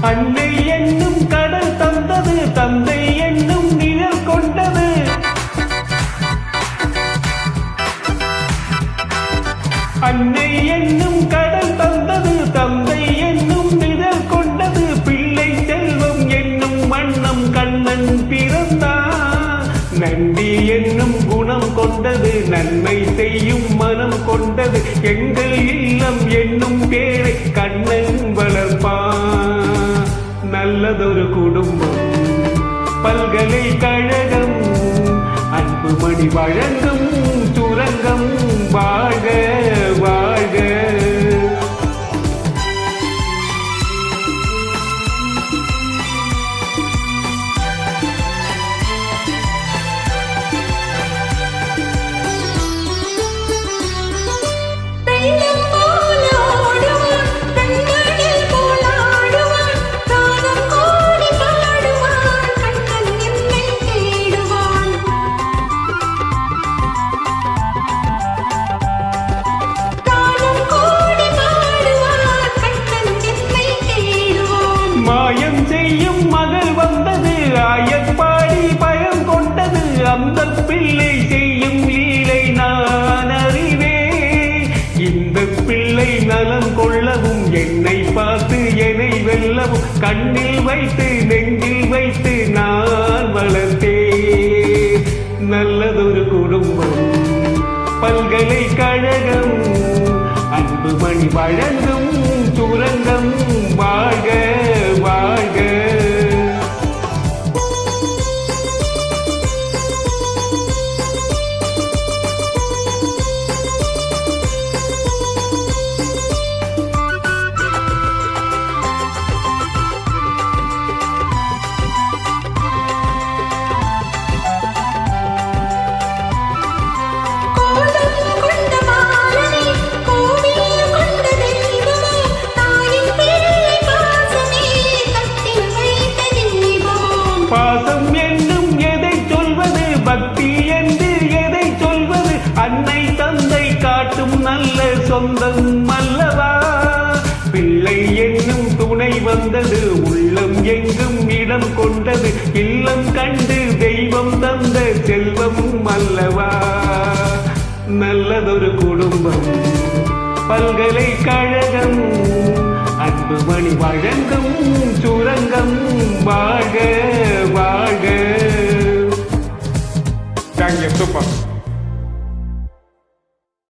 அன்னை என்னும் கடல் தந்தது, தந்தை என்னும் நிழல் கொண்டது. அன்னை என்னும் கடல் தந்தது, தந்தை என்னும் நிழல் கொண்டது. பிள்ளை செல்வம் என்னும் வண்ணம் கண்ணன் பிறந்தான். நன்றி என்னும் குணம் கொண்டது, நன்மை செய்யும் மனம் கொண்டது. எங்கள் இல்லம் என்னும் பேரை கண்ணன் வளர்ப்பான். நல்லதொரு குடும்பம், பல்கலைக்கழகம், அன்புமணி வழங்கும் சுரங்கம். வாழ்க வாழ்க. மாயம் செய்யும் மகள் வந்தது, ஆயப்பாடி பயம் கொண்டது. அந்த பிள்ளை செய்யும் லீலை நான் அறிவேன். இந்த பிள்ளை நலம் கொள்ளவும், என்னை பார்த்து என்னை வெல்லவும், கண்ணில் வைத்து நெஞ்சில் வைத்து நான் வளர்த்தேன். நல்லதொரு குடும்பம், பல்கலைக்கழகம், அன்புமணி வழங்கும் சுரங்கம். வாழ்க வாழ்க. பாசம் என்னும் எதை சொல்வது, பக்தி என்று எதை சொல்வது. அன்னை தந்தை காட்டும் நல்ல சொந்தம் அல்லவா. பிள்ளை என்னும் துணை வந்தது, உள்ளம் எங்கும் இடம் கொண்டது. இல்லம் கண்டு தெய்வம் தந்த செல்வம் அல்லவா. நல்லதொரு குடும்பம், பல்கலைக்கழகம், அன்புமணி வழங்கும் சுரங்கம். வாழ்க வாழ்க. Thank you, super.